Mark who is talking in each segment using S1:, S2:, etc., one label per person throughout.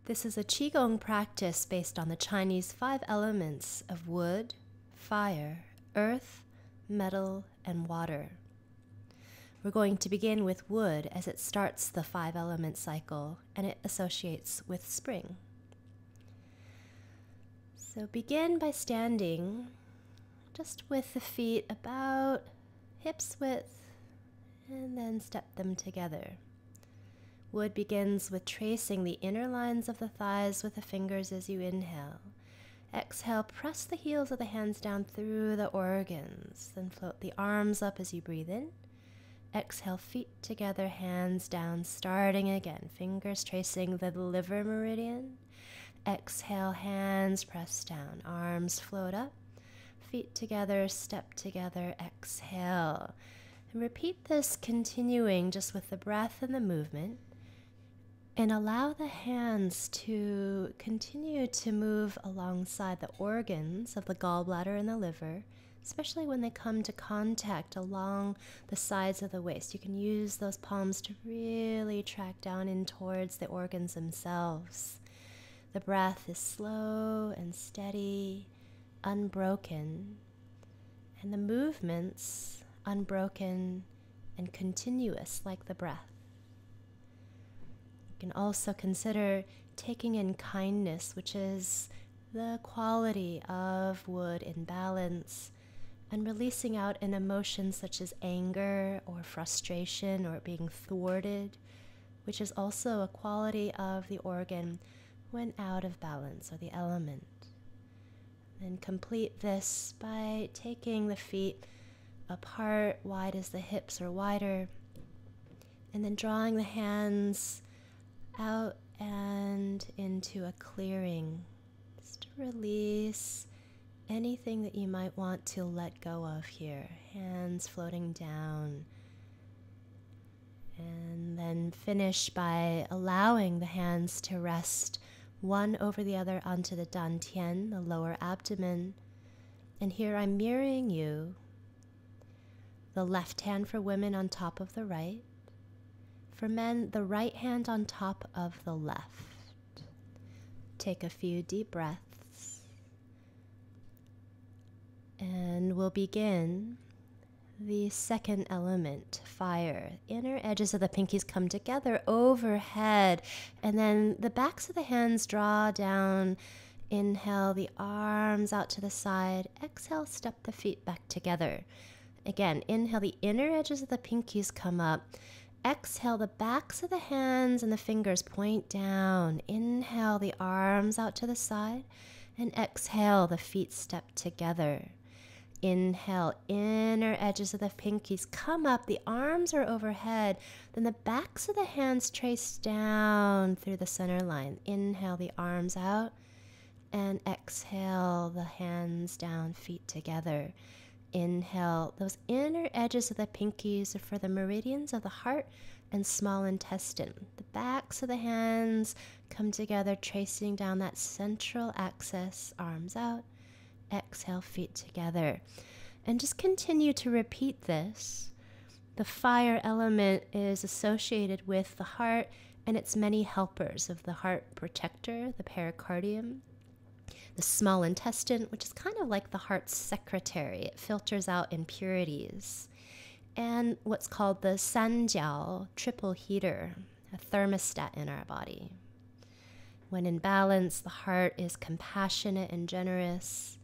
S1: This is a Qigong practice based on the Chinese 5 elements of wood, fire, earth, metal, and water. We're going to begin with wood as it starts the 5 element cycle and it associates with spring. So begin by standing just with the feet about hips width and then step them together. Wood begins with tracing the inner lines of the thighs with the fingers as you inhale. Exhale, press the heels of the hands down through the organs. Then float the arms up as you breathe in. Exhale, feet together, hands down, starting again. Fingers tracing the liver meridian. Exhale, hands press down, arms float up. Feet together, step together, exhale. And repeat this, continuing just with the breath and the movement. And allow the hands to continue to move alongside the organs of the gallbladder and the liver, especially when they come to contact along the sides of the waist. You can use those palms to really track down in towards the organs themselves. The breath is slow and steady, unbroken, and the movements unbroken and continuous like the breath. You can also consider taking in kindness, which is the quality of wood in balance, and releasing out an emotion such as anger or frustration or being thwarted, which is also a quality of the organ when out of balance or the element. And complete this by taking the feet apart, wide as the hips or wider, and then drawing the hands out and into a clearing. Just to release anything that you might want to let go of here. Hands floating down. And then finish by allowing the hands to rest one over the other onto the dantian, the lower abdomen. And here I'm mirroring you. The left hand for women on top of the right. For men, the right hand on top of the left. Take a few deep breaths. And we'll begin the second element, fire. Inner edges of the pinkies come together overhead, and then the backs of the hands draw down. Inhale, the arms out to the side. Exhale, step the feet back together. Again, inhale, the inner edges of the pinkies come up. Exhale, the backs of the hands and the fingers point down. Inhale, the arms out to the side. And exhale, the feet step together. Inhale, inner edges of the pinkies come up. The arms are overhead. Then the backs of the hands trace down through the center line. Inhale, the arms out. And exhale, the hands down, feet together. Inhale, those inner edges of the pinkies are for the meridians of the heart and small intestine. The backs of the hands come together, tracing down that central axis, arms out. Exhale, feet together. And just continue to repeat this. The fire element is associated with the heart and its many helpers of the heart protector, the pericardium. The small intestine, which is kind of like the heart's secretary. It filters out impurities. And what's called the sanjiao, triple heater, a thermostat in our body. When in balance, the heart is compassionate and generous.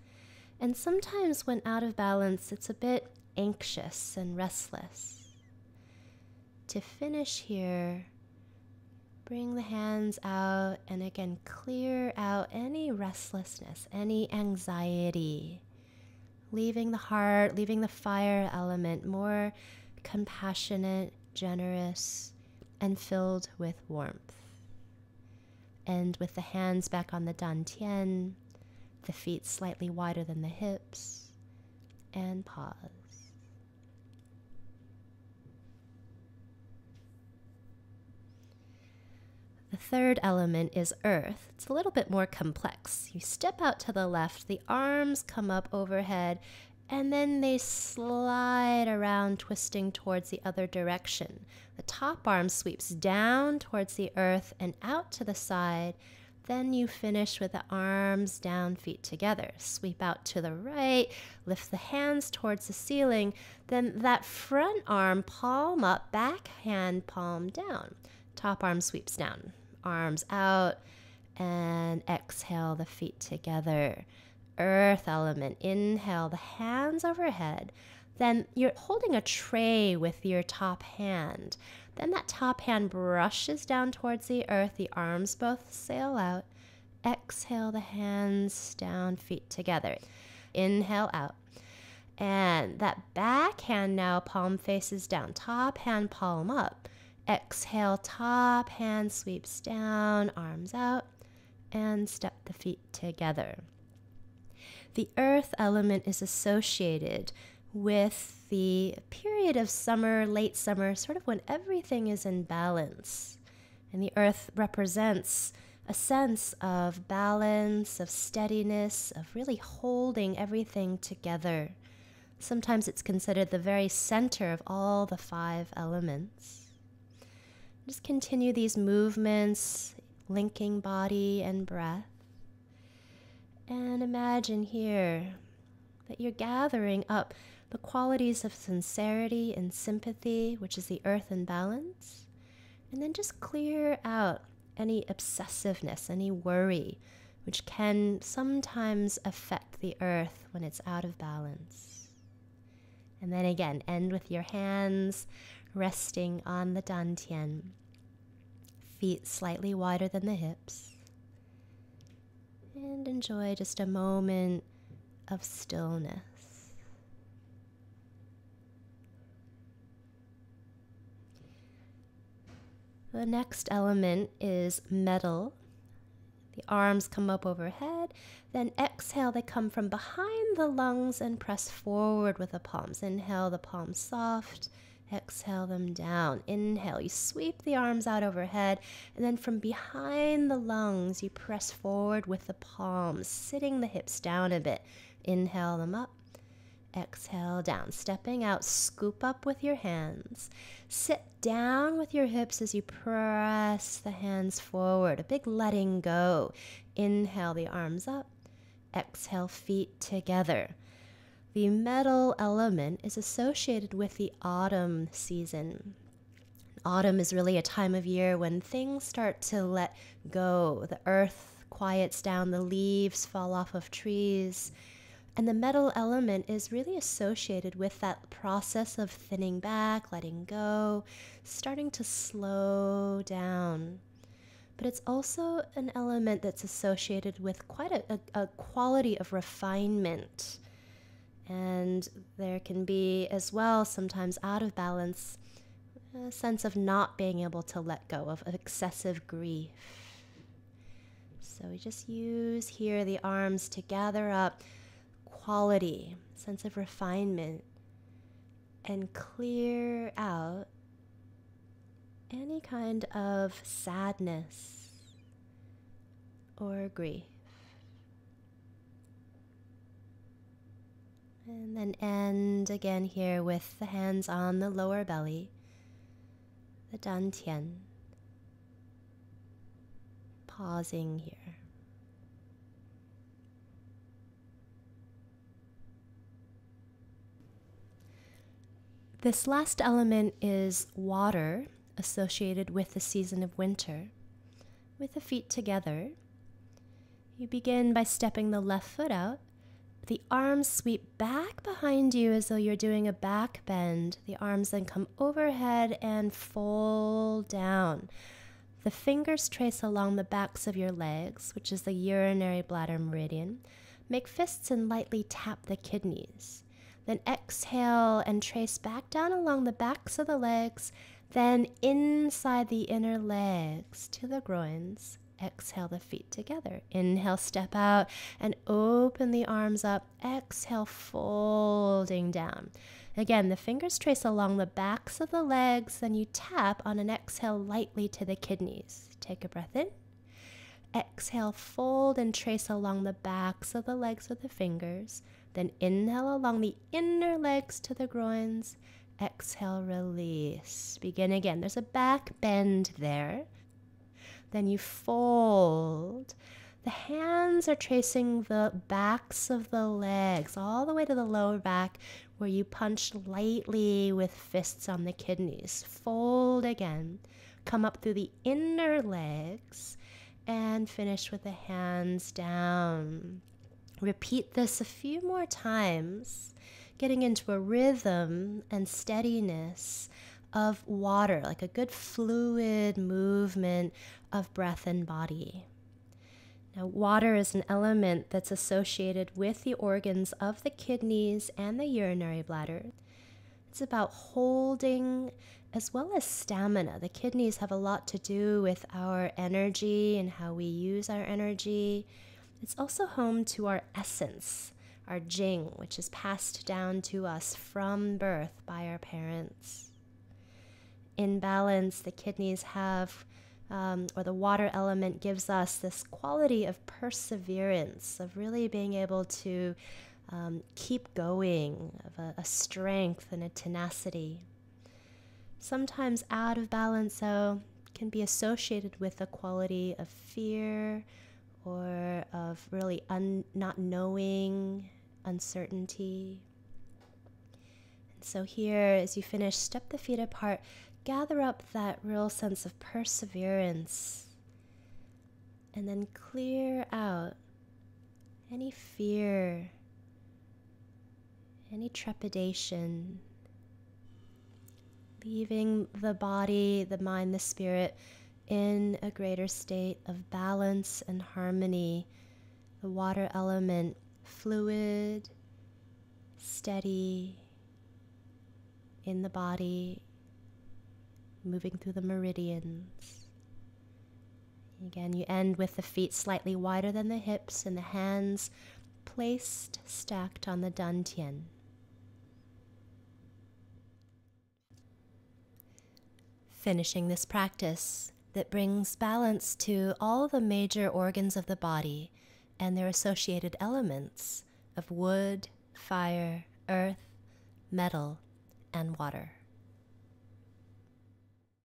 S1: And sometimes when out of balance, it's a bit anxious and restless. To finish here, bring the hands out and again clear out any restlessness, any anxiety, leaving the heart, leaving the fire element more compassionate, generous, and filled with warmth. And with the hands back on the dantian, the feet slightly wider than the hips, and pause. The third element is earth. It's a little bit more complex. You step out to the left, the arms come up overhead, and then they slide around, twisting towards the other direction. The top arm sweeps down towards the earth and out to the side. Then you finish with the arms down, feet together. Sweep out to the right, lift the hands towards the ceiling. Then that front arm, palm up, back hand, palm down. Top arm sweeps down, arms out, and exhale the feet together. Earth element, inhale the hands overhead. Then you're holding a tray with your top hand. Then that top hand brushes down towards the earth. The arms both sail out. Exhale the hands down, feet together. Inhale out. And that back hand now, palm faces down. Top hand, palm up. Exhale, top hand sweeps down, arms out, and step the feet together. The earth element is associated with the period of summer, late summer, sort of when everything is in balance. And the earth represents a sense of balance, of steadiness, of really holding everything together. Sometimes it's considered the very center of all the 5 elements. Just continue these movements, linking body and breath. And imagine here that you're gathering up the qualities of sincerity and sympathy, which is the earth and balance, and then just clear out any obsessiveness, any worry, which can sometimes affect the earth when it's out of balance. And then again, end with your hands resting on the dantian, feet slightly wider than the hips, and enjoy just a moment of stillness. The next element is metal. The arms come up overhead. Then exhale, they come from behind the lungs and press forward with the palms. Inhale, the palms soft. Exhale them down. Inhale, you sweep the arms out overhead. And then from behind the lungs, you press forward with the palms, sitting the hips down a bit. Inhale them up. Exhale down, stepping out, scoop up with your hands. Sit down with your hips as you press the hands forward, a big letting go. Inhale the arms up, exhale feet together. The metal element is associated with the autumn season. Autumn is really a time of year when things start to let go. The earth quiets down, the leaves fall off of trees. And the metal element is really associated with that process of thinning back, letting go, starting to slow down. But it's also an element that's associated with quite a quality of refinement. And there can be as well, sometimes out of balance, a sense of not being able to let go, of excessive grief. So we just use here the arms to gather up quality, sense of refinement, and clear out any kind of sadness or grief. And then end again here with the hands on the lower belly, the dantian, pausing here. This last element is water, associated with the season of winter. With the feet together, you begin by stepping the left foot out. The arms sweep back behind you as though you're doing a back bend. The arms then come overhead and fold down. The fingers trace along the backs of your legs, which is the urinary bladder meridian. Make fists and lightly tap the kidneys. Then exhale and trace back down along the backs of the legs, then inside the inner legs to the groins. Exhale the feet together. Inhale, step out and open the arms up. Exhale, folding down. Again, the fingers trace along the backs of the legs, then you tap on an exhale lightly to the kidneys. Take a breath in. Exhale, fold and trace along the backs of the legs with the fingers. Then inhale along the inner legs to the groins. Exhale, release. Begin again. There's a back bend there. Then you fold. The hands are tracing the backs of the legs all the way to the lower back, where you punch lightly with fists on the kidneys. Fold again. Come up through the inner legs and finish with the hands down. Repeat this a few more times, getting into a rhythm and steadiness of water, like a good fluid movement of breath and body. Now, water is an element that's associated with the organs of the kidneys and the urinary bladder. It's about holding as well as stamina. The kidneys have a lot to do with our energy and how we use our energy. It's also home to our essence, our jing, which is passed down to us from birth by our parents. In balance, the kidneys have or the water element gives us this quality of perseverance, of really being able to keep going, of a strength and a tenacity. Sometimes out of balance, though, can be associated with a quality of fear or of really not knowing, uncertainty. And so here, as you finish, step the feet apart, gather up that real sense of perseverance, and then clear out any fear, any trepidation, leaving the body, the mind, the spirit in a greater state of balance and harmony. The water element, fluid, steady in the body, moving through the meridians. Again, you end with the feet slightly wider than the hips and the hands placed, stacked on the dantian. Finishing this practice that brings balance to all the major organs of the body and their associated elements of wood, fire, earth, metal, and water.